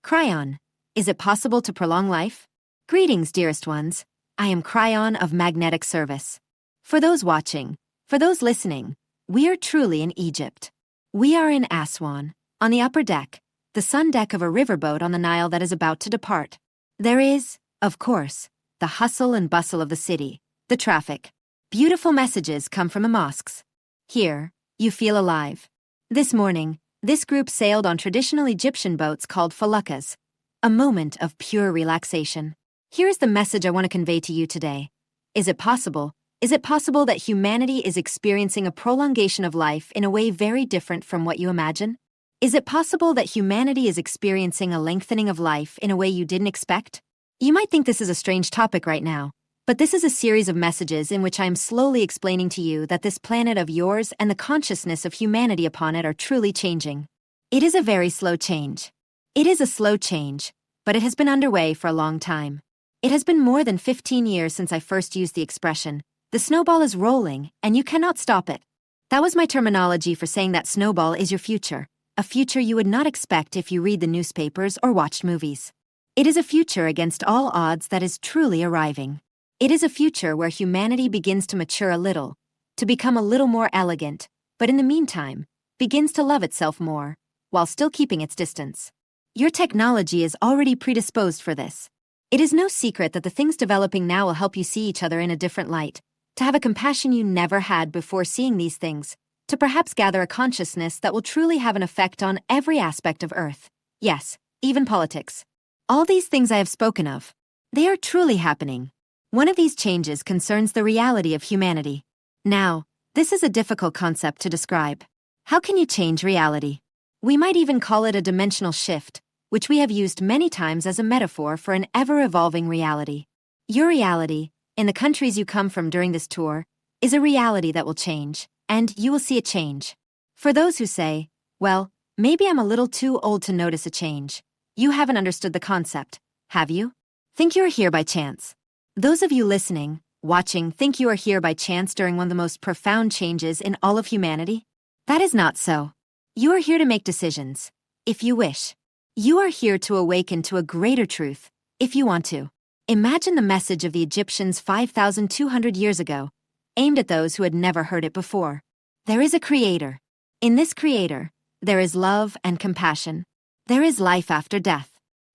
Kryon, is it possible to prolong life? Greetings, dearest ones. I am Kryon of Magnetic Service. For those watching, for those listening, we are truly in Egypt. We are in Aswan, on the upper deck, the sun deck of a riverboat on the Nile that is about to depart. There is, of course, the hustle and bustle of the city, the traffic. Beautiful messages come from the mosques. Here, you feel alive. This morning, this group sailed on traditional Egyptian boats called feluccas, a moment of pure relaxation. Here is the message I want to convey to you today. Is it possible that humanity is experiencing a prolongation of life in a way very different from what you imagine? Is it possible that humanity is experiencing a lengthening of life in a way you didn't expect? You might think this is a strange topic right now, but this is a series of messages in which I am slowly explaining to you that this planet of yours and the consciousness of humanity upon it are truly changing. It is a very slow change. It is a slow change, but it has been underway for a long time. It has been more than 15 years since I first used the expression, the snowball is rolling and you cannot stop it. That was my terminology for saying that snowball is your future, a future you would not expect if you read the newspapers or watched movies. It is a future against all odds that is truly arriving. It is a future where humanity begins to mature a little, to become a little more elegant, but in the meantime, begins to love itself more, while still keeping its distance. Your technology is already predisposed for this. It is no secret that the things developing now will help you see each other in a different light, to have a compassion you never had before seeing these things, to perhaps gather a consciousness that will truly have an effect on every aspect of Earth. Yes, even politics. All these things I have spoken of, they are truly happening. One of these changes concerns the reality of humanity. Now, this is a difficult concept to describe. How can you change reality? We might even call it a dimensional shift, which we have used many times as a metaphor for an ever-evolving reality. Your reality, in the countries you come from during this tour, is a reality that will change, and you will see it change. For those who say, well, maybe I'm a little too old to notice a change, you haven't understood the concept, have you? Think you are here by chance. Those of you listening, watching, think you are here by chance during one of the most profound changes in all of humanity? That is not so. You are here to make decisions, if you wish. You are here to awaken to a greater truth, if you want to. Imagine the message of the Egyptians 5,200 years ago, aimed at those who had never heard it before. There is a creator. In this creator, there is love and compassion. There is life after death.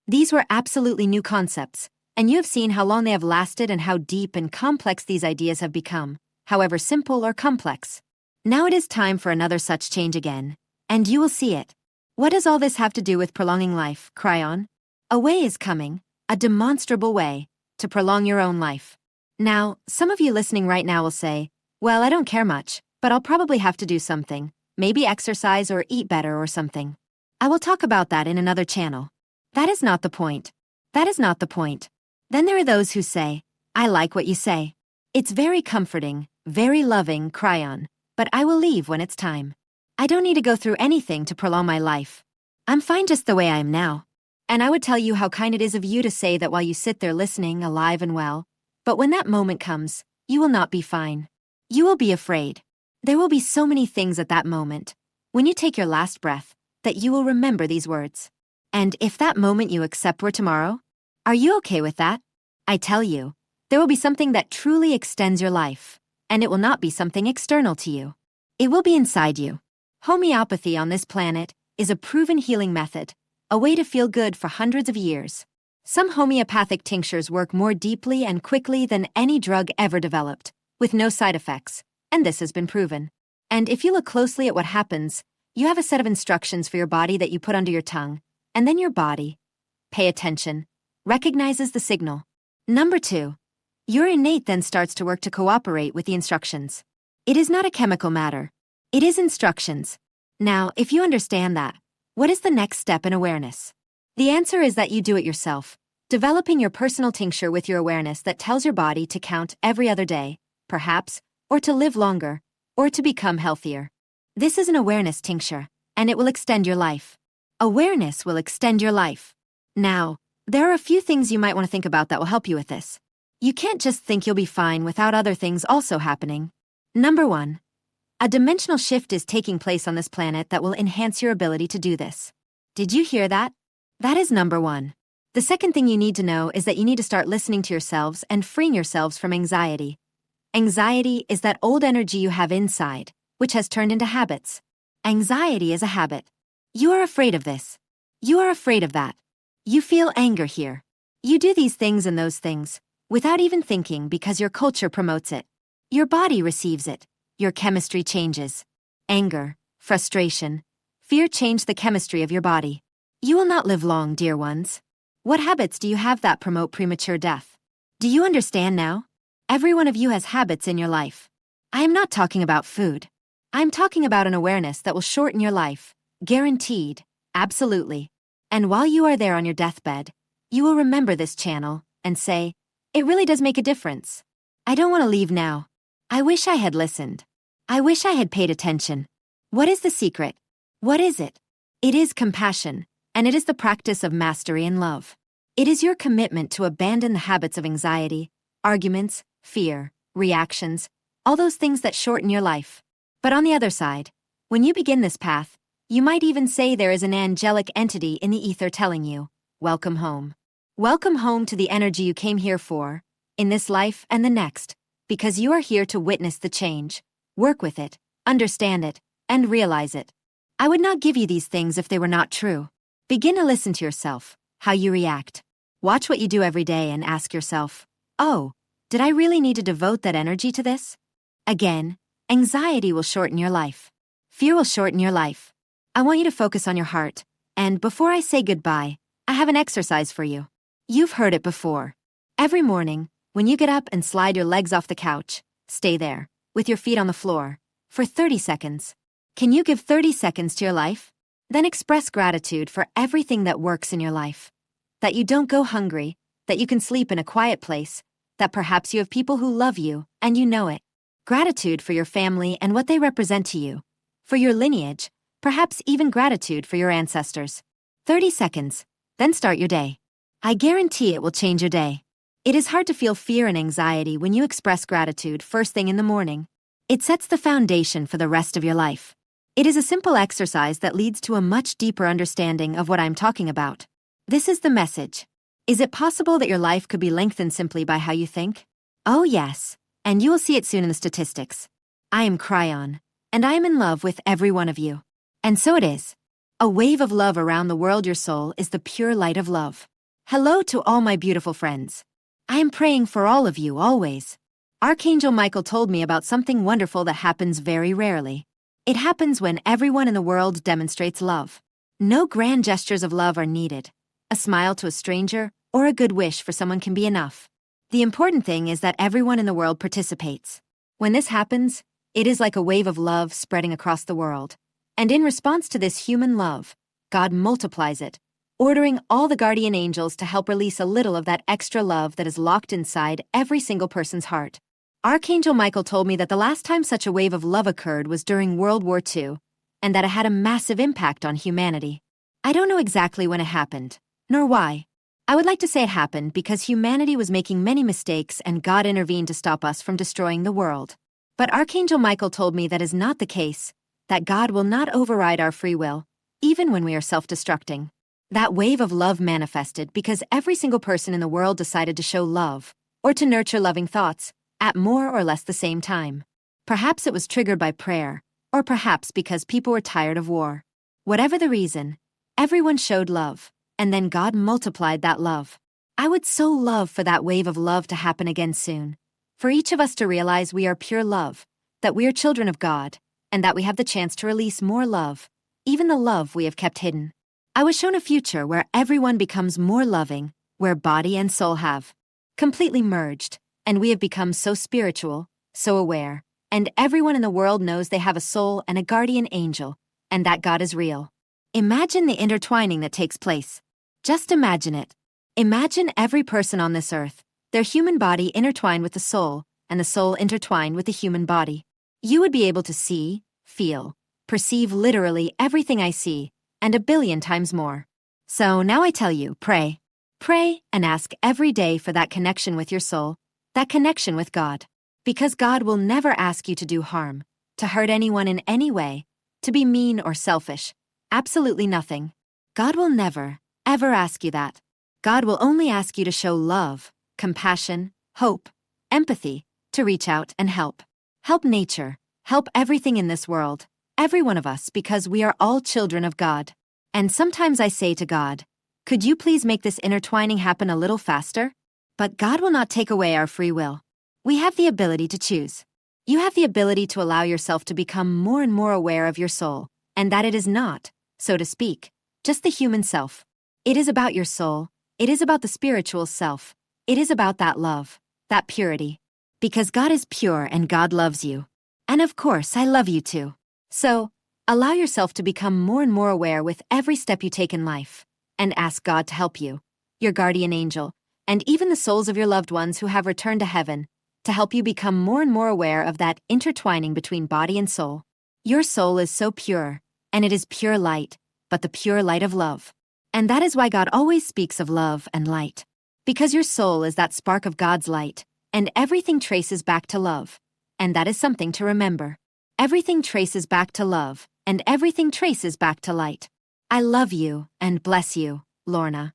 These were absolutely new concepts, and you have seen how long they have lasted and how deep and complex these ideas have become, however simple or complex. Now it is time for another such change again, and you will see it. What does all this have to do with prolonging life, Kryon? A way is coming, a demonstrable way, to prolong your own life. Now, some of you listening right now will say, well, I don't care much, but I'll probably have to do something, maybe exercise or eat better or something. I will talk about that in another channel. That is not the point. That is not the point. Then there are those who say, I like what you say. It's very comforting, very loving, Kryon, but I will leave when it's time. I don't need to go through anything to prolong my life. I'm fine just the way I am now. And I would tell you how kind it is of you to say that while you sit there listening, alive and well, but when that moment comes, you will not be fine. You will be afraid. There will be so many things at that moment, when you take your last breath, that you will remember these words. And if that moment you accept were tomorrow, are you okay with that? I tell you, there will be something that truly extends your life, and it will not be something external to you. It will be inside you. Homeopathy on this planet is a proven healing method, a way to feel good for hundreds of years. Some homeopathic tinctures work more deeply and quickly than any drug ever developed, with no side effects, and this has been proven. And if you look closely at what happens, you have a set of instructions for your body that you put under your tongue, and then your body, pay attention, recognizes the signal. Number 2. Your innate then starts to work to cooperate with the instructions. It is not a chemical matter. It is instructions. Now, if you understand that, what is the next step in awareness? The answer is that you do it yourself, developing your personal tincture with your awareness that tells your body to count every other day, perhaps, or to live longer, or to become healthier. This is an awareness tincture, and it will extend your life. Awareness will extend your life. Now, there are a few things you might want to think about that will help you with this. You can't just think you'll be fine without other things also happening. Number 1. A dimensional shift is taking place on this planet that will enhance your ability to do this. Did you hear that? That is number one. The second thing you need to know is that you need to start listening to yourselves and freeing yourselves from anxiety. Anxiety is that old energy you have inside, which has turned into habits. Anxiety is a habit. You are afraid of this. You are afraid of that. You feel anger here. You do these things and those things, without even thinking because your culture promotes it. Your body receives it. Your chemistry changes. Anger, frustration, fear change the chemistry of your body. You will not live long, dear ones. What habits do you have that promote premature death? Do you understand now? Every one of you has habits in your life. I am not talking about food. I am talking about an awareness that will shorten your life. Guaranteed. Absolutely. And while you are there on your deathbed, you will remember this channel and say, it really does make a difference. I don't want to leave now. I wish I had listened. I wish I had paid attention. What is the secret? What is it? It is compassion, and it is the practice of mastery and love. It is your commitment to abandon the habits of anxiety, arguments, fear, reactions, all those things that shorten your life. But on the other side, when you begin this path, you might even say there is an angelic entity in the ether telling you, welcome home. Welcome home to the energy you came here for, in this life and the next, because you are here to witness the change, work with it, understand it, and realize it. I would not give you these things if they were not true. Begin to listen to yourself, how you react. Watch what you do every day and ask yourself, oh, did I really need to devote that energy to this? Again, anxiety will shorten your life. Fear will shorten your life. I want you to focus on your heart, and before I say goodbye, I have an exercise for you. You've heard it before. Every morning, when you get up and slide your legs off the couch, stay there, with your feet on the floor, for 30 seconds. Can you give 30 seconds to your life? Then express gratitude for everything that works in your life. That you don't go hungry, that you can sleep in a quiet place, that perhaps you have people who love you, and you know it. Gratitude for your family and what they represent to you. For your lineage, perhaps even gratitude for your ancestors. 30 seconds, then start your day. I guarantee it will change your day. It is hard to feel fear and anxiety when you express gratitude first thing in the morning. It sets the foundation for the rest of your life. It is a simple exercise that leads to a much deeper understanding of what I'm talking about. This is the message. Is it possible that your life could be lengthened simply by how you think? Oh yes, and you will see it soon in the statistics. I am Kryon, and I am in love with every one of you. And so it is. A wave of love around the world. Your soul is the pure light of love. Hello to all my beautiful friends. I am praying for all of you always. Archangel Michael told me about something wonderful that happens very rarely. It happens when everyone in the world demonstrates love. No grand gestures of love are needed. A smile to a stranger or a good wish for someone can be enough. The important thing is that everyone in the world participates. When this happens, it is like a wave of love spreading across the world. And in response to this human love, God multiplies it, ordering all the guardian angels to help release a little of that extra love that is locked inside every single person's heart. Archangel Michael told me that the last time such a wave of love occurred was during World War II, and that it had a massive impact on humanity. I don't know exactly when it happened, nor why. I would like to say it happened because humanity was making many mistakes and God intervened to stop us from destroying the world. But Archangel Michael told me that is not the case, that God will not override our free will, even when we are self-destructing. That wave of love manifested because every single person in the world decided to show love, or to nurture loving thoughts, at more or less the same time. Perhaps it was triggered by prayer, or perhaps because people were tired of war. Whatever the reason, everyone showed love, and then God multiplied that love. I would so love for that wave of love to happen again soon. For each of us to realize we are pure love, that we are children of God, and that we have the chance to release more love, even the love we have kept hidden. I was shown a future where everyone becomes more loving, where body and soul have completely merged, and we have become so spiritual, so aware, and everyone in the world knows they have a soul and a guardian angel, and that God is real. Imagine the intertwining that takes place. Just imagine it. Imagine every person on this earth, their human body intertwined with the soul, and the soul intertwined with the human body. You would be able to see, feel, perceive literally everything I see, and 1,000,000,000 times more. So now I tell you, pray. Pray and ask every day for that connection with your soul, that connection with God. Because God will never ask you to do harm, to hurt anyone in any way, to be mean or selfish. Absolutely nothing. God will never, ever ask you that. God will only ask you to show love, compassion, hope, empathy, to reach out and help. Help nature, help everything in this world, every one of us, because we are all children of God. And sometimes I say to God, could you please make this intertwining happen a little faster? But God will not take away our free will. We have the ability to choose. You have the ability to allow yourself to become more and more aware of your soul, and that it is not, so to speak, just the human self. It is about your soul. It is about the spiritual self. It is about that love, that purity. Because God is pure and God loves you. And of course, I love you too. So, allow yourself to become more and more aware with every step you take in life, and ask God to help you, your guardian angel, and even the souls of your loved ones who have returned to heaven, to help you become more and more aware of that intertwining between body and soul. Your soul is so pure, and it is pure light, but the pure light of love. And that is why God always speaks of love and light. Because your soul is that spark of God's light, and everything traces back to love. And that is something to remember. Everything traces back to love, and everything traces back to light. I love you, and bless you, Lorna.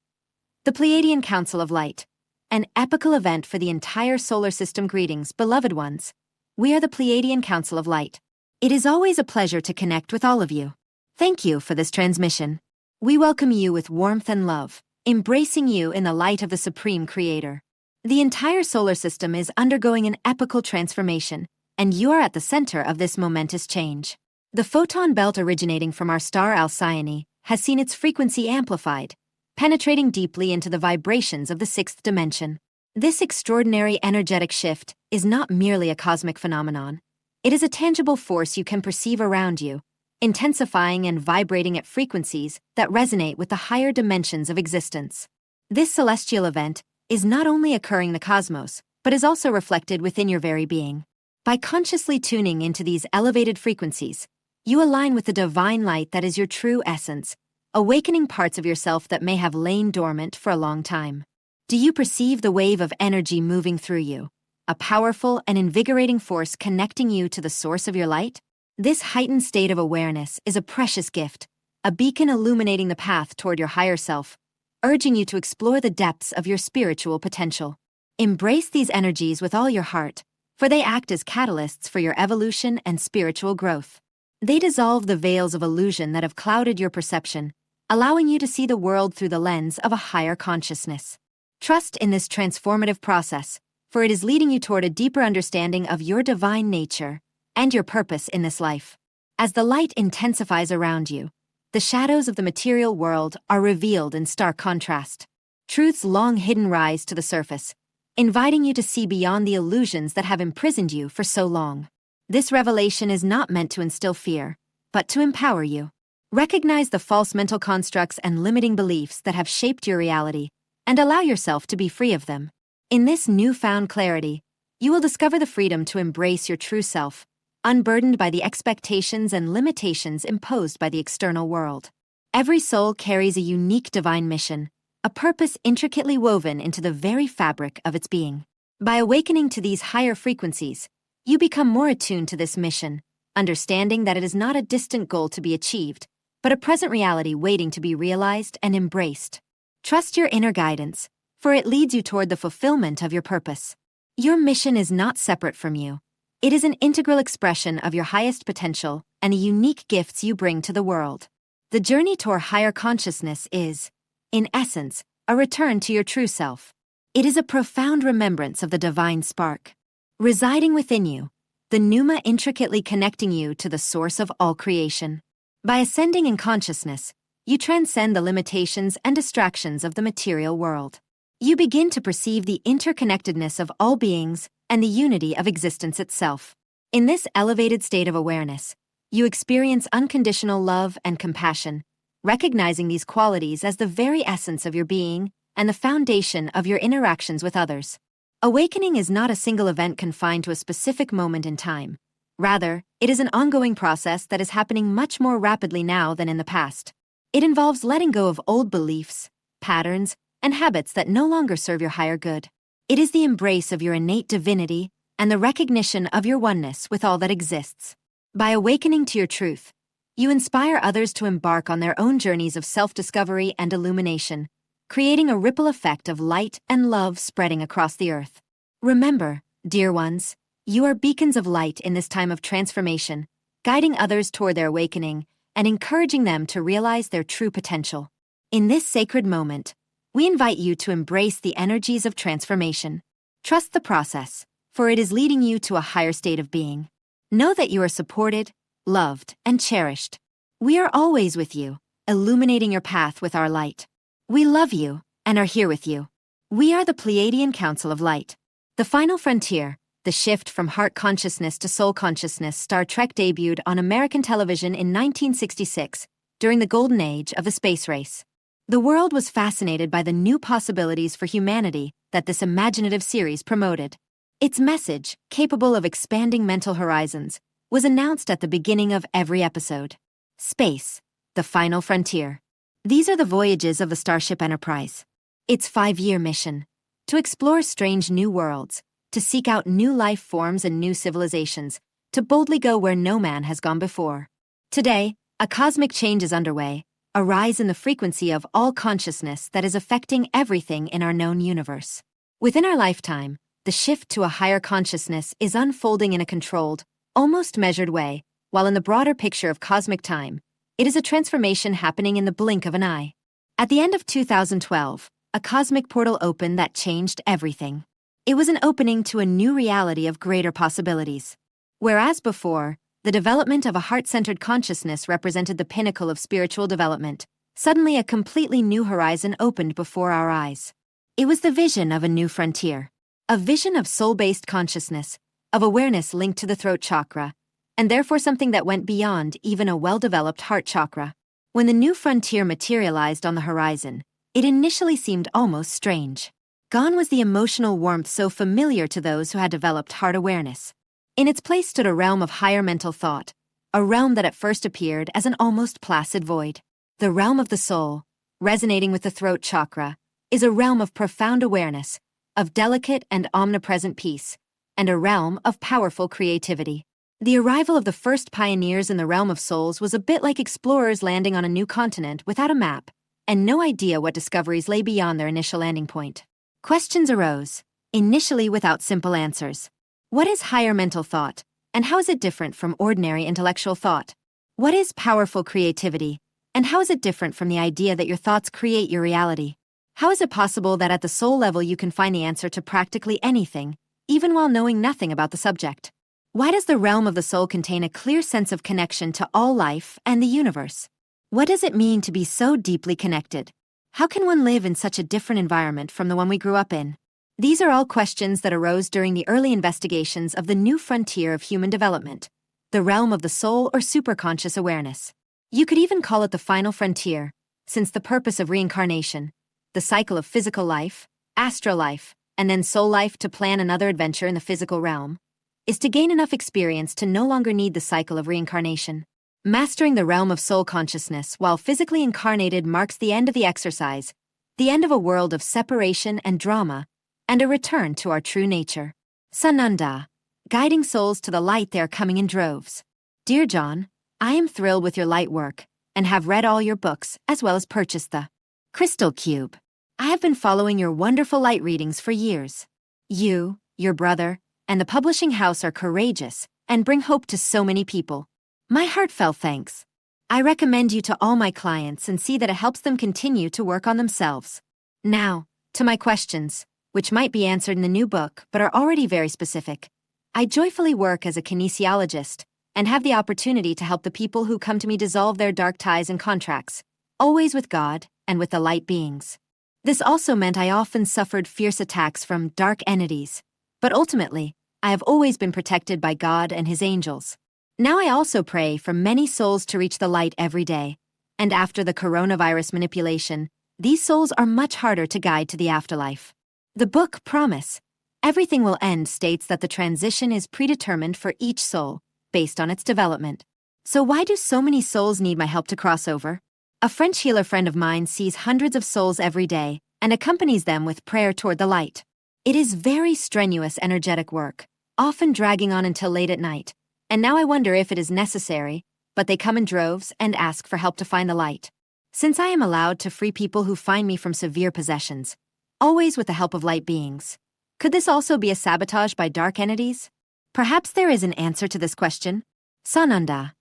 The Pleiadian Council of Light. An epochal event for the entire solar system. Greetings, beloved ones. We are the Pleiadian Council of Light. It is always a pleasure to connect with all of you. Thank you for this transmission. We welcome you with warmth and love, embracing you in the light of the Supreme Creator. The entire solar system is undergoing an epochal transformation, and you are at the center of this momentous change. The photon belt originating from our star Alcyone has seen its frequency amplified, penetrating deeply into the vibrations of the sixth dimension. This extraordinary energetic shift is not merely a cosmic phenomenon. It is a tangible force you can perceive around you, intensifying and vibrating at frequencies that resonate with the higher dimensions of existence. This celestial event is not only occurring in the cosmos, but is also reflected within your very being. By consciously tuning into these elevated frequencies, you align with the divine light that is your true essence, awakening parts of yourself that may have lain dormant for a long time. Do you perceive the wave of energy moving through you, a powerful and invigorating force connecting you to the source of your light? This heightened state of awareness is a precious gift, a beacon illuminating the path toward your higher self, urging you to explore the depths of your spiritual potential. Embrace these energies with all your heart, for they act as catalysts for your evolution and spiritual growth. They dissolve the veils of illusion that have clouded your perception, allowing you to see the world through the lens of a higher consciousness. Trust in this transformative process, for it is leading you toward a deeper understanding of your divine nature and your purpose in this life. As the light intensifies around you, the shadows of the material world are revealed in stark contrast. Truths long hidden rise to the surface, inviting you to see beyond the illusions that have imprisoned you for so long. This revelation is not meant to instill fear, but to empower you. Recognize the false mental constructs and limiting beliefs that have shaped your reality, and allow yourself to be free of them. In this newfound clarity, you will discover the freedom to embrace your true self, unburdened by the expectations and limitations imposed by the external world. Every soul carries a unique divine mission, a purpose intricately woven into the very fabric of its being. By awakening to these higher frequencies, you become more attuned to this mission, understanding that it is not a distant goal to be achieved, but a present reality waiting to be realized and embraced. Trust your inner guidance, for it leads you toward the fulfillment of your purpose. Your mission is not separate from you. It is an integral expression of your highest potential and the unique gifts you bring to the world. The journey toward higher consciousness is, in essence, a return to your true self. It is a profound remembrance of the divine spark residing within you, the pneuma intricately connecting you to the source of all creation. By ascending in consciousness, you transcend the limitations and distractions of the material world. You begin to perceive the interconnectedness of all beings and the unity of existence itself. In this elevated state of awareness, you experience unconditional love and compassion, recognizing these qualities as the very essence of your being and the foundation of your interactions with others. Awakening is not a single event confined to a specific moment in time. Rather, it is an ongoing process that is happening much more rapidly now than in the past. It involves letting go of old beliefs, patterns, and habits that no longer serve your higher good. It is the embrace of your innate divinity and the recognition of your oneness with all that exists. By awakening to your truth, You inspire others to embark on their own journeys of self-discovery and illumination, creating a ripple effect of light and love spreading across the earth. Remember, dear ones, you are beacons of light in this time of transformation, guiding others toward their awakening and encouraging them to realize their true potential. In this sacred moment, we invite you to embrace the energies of transformation. Trust the process, for it is leading you to a higher state of being. Know that you are supported, loved, and cherished. We are always with you, illuminating your path with our light. We love you and are here with you. We are the Pleiadian Council of Light. The Final Frontier, the shift from heart consciousness to soul consciousness, Star Trek debuted on American television in 1966, during the golden age of the space race. The world was fascinated by the new possibilities for humanity that this imaginative series promoted. Its message, capable of expanding mental horizons, was announced at the beginning of every episode. Space, the final frontier. These are the voyages of the Starship Enterprise. Its 5-year mission: to explore strange new worlds, to seek out new life forms and new civilizations, to boldly go where no man has gone before. Today, a cosmic change is underway, a rise in the frequency of all consciousness that is affecting everything in our known universe. Within our lifetime, the shift to a higher consciousness is unfolding in a controlled, almost measured way, while in the broader picture of cosmic time, it is a transformation happening in the blink of an eye. At the end of 2012, a cosmic portal opened that changed everything. It was an opening to a new reality of greater possibilities. Whereas before, the development of a heart-centered consciousness represented the pinnacle of spiritual development, suddenly a completely new horizon opened before our eyes. It was the vision of a new frontier, a vision of soul-based consciousness, of awareness linked to the throat chakra, and therefore something that went beyond even a well-developed heart chakra. When the new frontier materialized on the horizon, it initially seemed almost strange. Gone was the emotional warmth so familiar to those who had developed heart awareness. In its place stood a realm of higher mental thought, a realm that at first appeared as an almost placid void. The realm of the soul, resonating with the throat chakra, is a realm of profound awareness, of delicate and omnipresent peace, and a realm of powerful creativity. The arrival of the first pioneers in the realm of souls was a bit like explorers landing on a new continent without a map, and no idea what discoveries lay beyond their initial landing point. Questions arose, initially without simple answers. What is higher mental thought, and how is it different from ordinary intellectual thought? What is powerful creativity, and how is it different from the idea that your thoughts create your reality? How is it possible that at the soul level you can find the answer to practically anything, even while knowing nothing about the subject? Why does the realm of the soul contain a clear sense of connection to all life and the universe? What does it mean to be so deeply connected? How can one live in such a different environment from the one we grew up in? These are all questions that arose during the early investigations of the new frontier of human development, the realm of the soul or superconscious awareness. You could even call it the final frontier, since the purpose of reincarnation, the cycle of physical life, astral life, and then soul life to plan another adventure in the physical realm, is to gain enough experience to no longer need the cycle of reincarnation. Mastering the realm of soul consciousness while physically incarnated marks the end of the exercise, the end of a world of separation and drama, and a return to our true nature. Sananda, guiding souls to the light they are coming in droves. Dear John, I am thrilled with your light work, and have read all your books as well as purchased the Crystal Cube. I have been following your wonderful light readings for years. You, your brother, and the publishing house are courageous and bring hope to so many people. My heartfelt thanks. I recommend you to all my clients and see that it helps them continue to work on themselves. Now, to my questions, which might be answered in the new book but are already very specific. I joyfully work as a kinesiologist and have the opportunity to help the people who come to me dissolve their dark ties and contracts, always with God and with the light beings. This also meant I often suffered fierce attacks from dark entities, but ultimately, I have always been protected by God and His angels. Now I also pray for many souls to reach the light every day, and after the coronavirus manipulation, these souls are much harder to guide to the afterlife. The book Promise, Everything Will End states that the transition is predetermined for each soul, based on its development. So why do so many souls need my help to cross over? A French healer friend of mine sees hundreds of souls every day and accompanies them with prayer toward the light. It is very strenuous energetic work, often dragging on until late at night, and now I wonder if it is necessary, but they come in droves and ask for help to find the light. Since I am allowed to free people who find me from severe possessions, always with the help of light beings, could this also be a sabotage by dark entities? Perhaps there is an answer to this question. Sananda.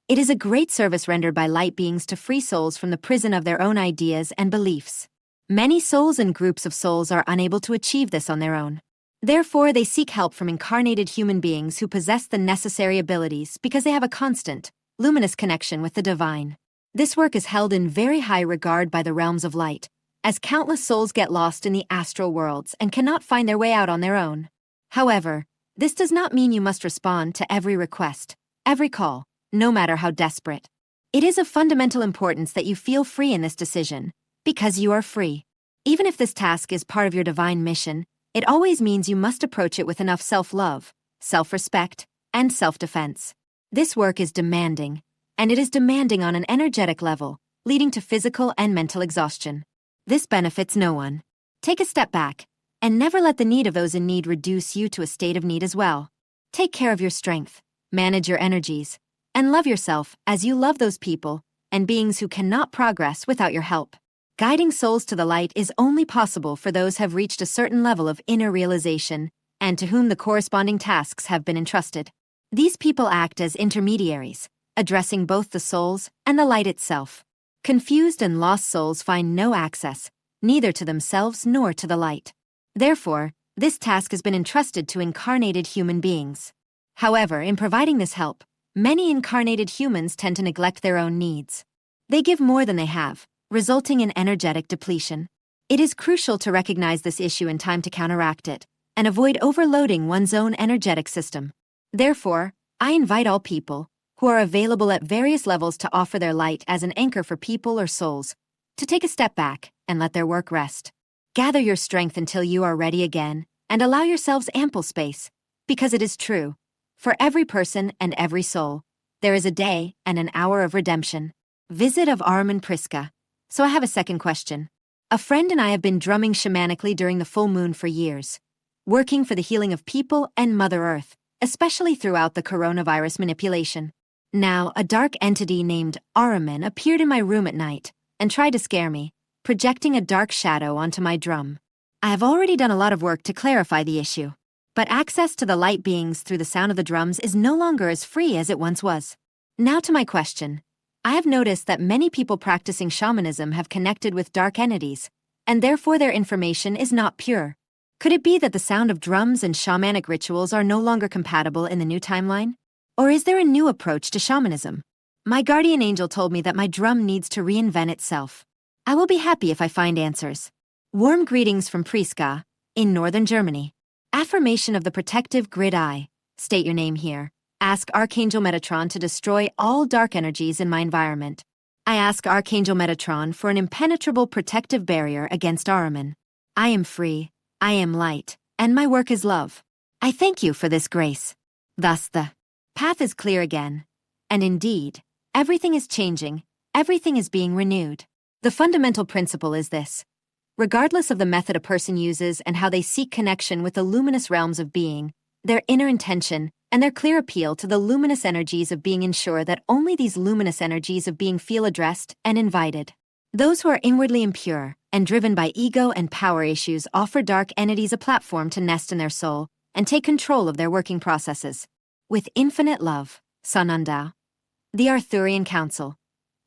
It is a great service rendered by light beings to free souls from the prison of their own ideas and beliefs. Many souls and groups of souls are unable to achieve this on their own. Therefore, they seek help from incarnated human beings who possess the necessary abilities because they have a constant, luminous connection with the divine. This work is held in very high regard by the realms of light, as countless souls get lost in the astral worlds and cannot find their way out on their own. However, this does not mean you must respond to every request, every call, no matter how desperate. It is of fundamental importance that you feel free in this decision, because you are free. Even if this task is part of your divine mission, it always means you must approach it with enough self-love, self-respect, and self-defense. This work is demanding, and it is demanding on an energetic level, leading to physical and mental exhaustion. This benefits no one. Take a step back, and never let the need of those in need reduce you to a state of need as well. Take care of your strength, manage your energies, and love yourself as you love those people and beings who cannot progress without your help. Guiding souls to the light is only possible for those who have reached a certain level of inner realization and to whom the corresponding tasks have been entrusted. These people act as intermediaries, addressing both the souls and the light itself. Confused and lost souls find no access, neither to themselves nor to the light. Therefore, this task has been entrusted to incarnated human beings. However, in providing this help, many incarnated humans tend to neglect their own needs. They give more than they have, resulting in energetic depletion. It is crucial to recognize this issue in time to counteract it, and avoid overloading one's own energetic system. Therefore, I invite all people, who are available at various levels to offer their light as an anchor for people or souls, to take a step back and let their work rest. Gather your strength until you are ready again, and allow yourselves ample space, because it is true. For every person and every soul, there is a day and an hour of redemption. Visit of Armin Priska. So I have a second question. A friend and I have been drumming shamanically during the full moon for years, working for the healing of people and Mother Earth, especially throughout the coronavirus manipulation. Now, a dark entity named Araman appeared in my room at night and tried to scare me, projecting a dark shadow onto my drum. I have already done a lot of work to clarify the issue, but access to the light beings through the sound of the drums is no longer as free as it once was. Now to my question. I have noticed that many people practicing shamanism have connected with dark entities, and therefore their information is not pure. Could it be that the sound of drums and shamanic rituals are no longer compatible in the new timeline? Or is there a new approach to shamanism? My guardian angel told me that my drum needs to reinvent itself. I will be happy if I find answers. Warm greetings from Priska, in northern Germany. Affirmation of the protective grid eye. State your name here. Ask Archangel Metatron to destroy all dark energies in my environment. I ask Archangel Metatron for an impenetrable protective barrier against Araman. I am free, I am light, and my work is love. I thank you for this grace. Thus the path is clear again. And indeed, everything is changing, everything is being renewed. The fundamental principle is this. Regardless of the method a person uses and how they seek connection with the luminous realms of being, their inner intention and their clear appeal to the luminous energies of being ensure that only these luminous energies of being feel addressed and invited. Those who are inwardly impure and driven by ego and power issues offer dark entities a platform to nest in their soul and take control of their working processes. With infinite love, Sananda. The Arthurian Council.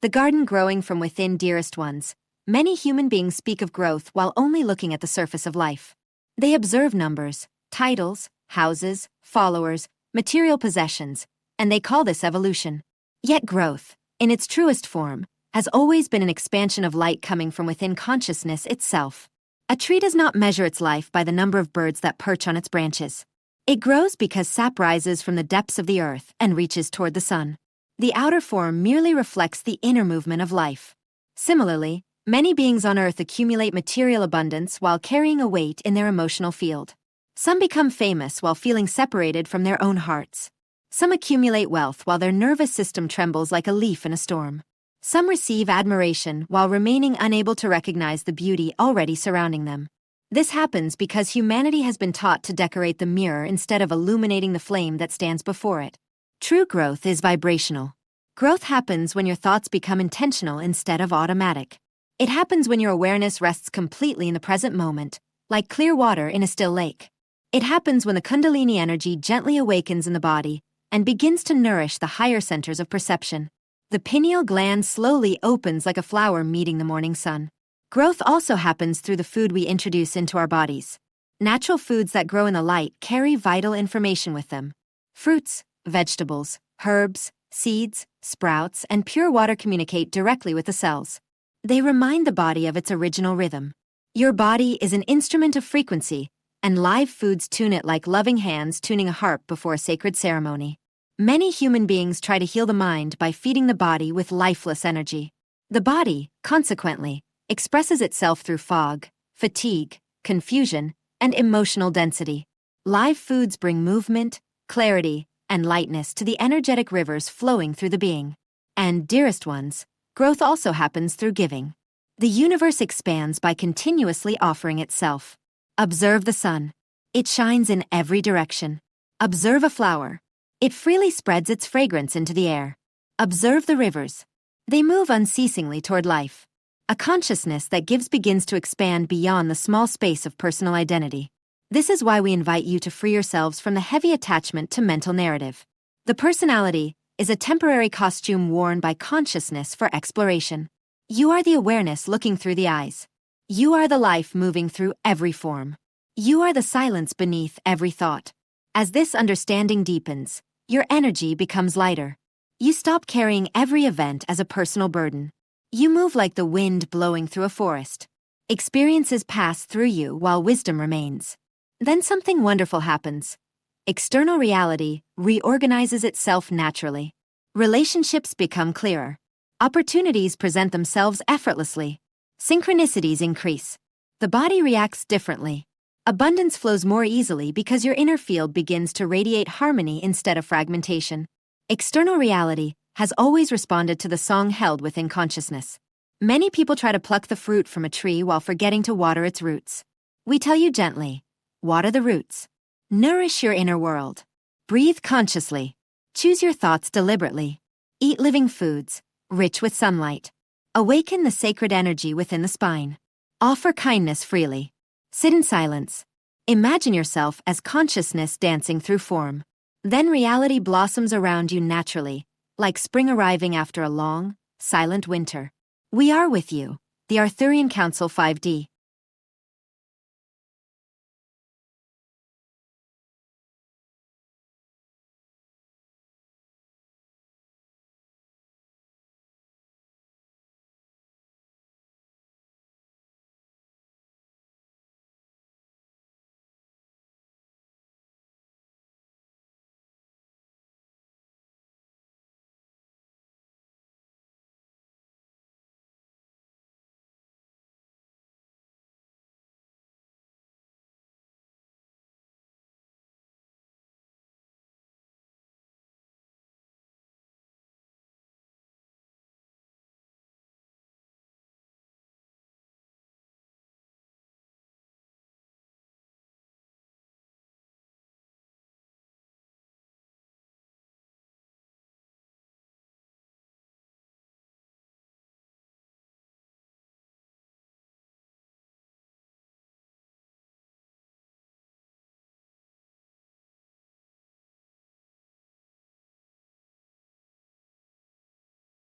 The garden growing from within, dearest ones. Many human beings speak of growth while only looking at the surface of life. They observe numbers, titles, houses, followers, material possessions, and they call this evolution. Yet growth, in its truest form, has always been an expansion of light coming from within consciousness itself. A tree does not measure its life by the number of birds that perch on its branches. It grows because sap rises from the depths of the earth and reaches toward the sun. The outer form merely reflects the inner movement of life. Similarly, many beings on earth accumulate material abundance while carrying a weight in their emotional field. Some become famous while feeling separated from their own hearts. Some accumulate wealth while their nervous system trembles like a leaf in a storm. Some receive admiration while remaining unable to recognize the beauty already surrounding them. This happens because humanity has been taught to decorate the mirror instead of illuminating the flame that stands before it. True growth is vibrational. Growth happens when your thoughts become intentional instead of automatic. It happens when your awareness rests completely in the present moment, like clear water in a still lake. It happens when the Kundalini energy gently awakens in the body and begins to nourish the higher centers of perception. The pineal gland slowly opens like a flower meeting the morning sun. Growth also happens through the food we introduce into our bodies. Natural foods that grow in the light carry vital information with them. Fruits, vegetables, herbs, seeds, sprouts, and pure water communicate directly with the cells. They remind the body of its original rhythm. Your body is an instrument of frequency, and live foods tune it like loving hands tuning a harp before a sacred ceremony. Many human beings try to heal the mind by feeding the body with lifeless energy. The body, consequently, expresses itself through fog, fatigue, confusion, and emotional density. Live foods bring movement, clarity, and lightness to the energetic rivers flowing through the being. And, dearest ones, growth also happens through giving. The universe expands by continuously offering itself. Observe the sun. It shines in every direction. Observe a flower. It freely spreads its fragrance into the air. Observe the rivers. They move unceasingly toward life. A consciousness that gives begins to expand beyond the small space of personal identity. This is why we invite you to free yourselves from the heavy attachment to mental narrative. The personality is a temporary costume worn by consciousness for exploration. You are the awareness looking through the eyes. You are the life moving through every form. You are the silence beneath every thought. As this understanding deepens, your energy becomes lighter. You stop carrying every event as a personal burden. You move like the wind blowing through a forest. Experiences pass through you while wisdom remains. Then something wonderful happens. External reality reorganizes itself naturally. Relationships become clearer. Opportunities present themselves effortlessly. Synchronicities increase. The body reacts differently. Abundance flows more easily because your inner field begins to radiate harmony instead of fragmentation. External reality has always responded to the song held within consciousness. Many people try to pluck the fruit from a tree while forgetting to water its roots. We tell you gently, water the roots. Nourish your inner world. Breathe consciously. Choose your thoughts deliberately. Eat living foods, rich with sunlight. Awaken the sacred energy within the spine. Offer kindness freely. Sit in silence. Imagine yourself as consciousness dancing through form. Then reality blossoms around you naturally, like spring arriving after a long, silent winter. We are with you, the Arthurian Council 5D.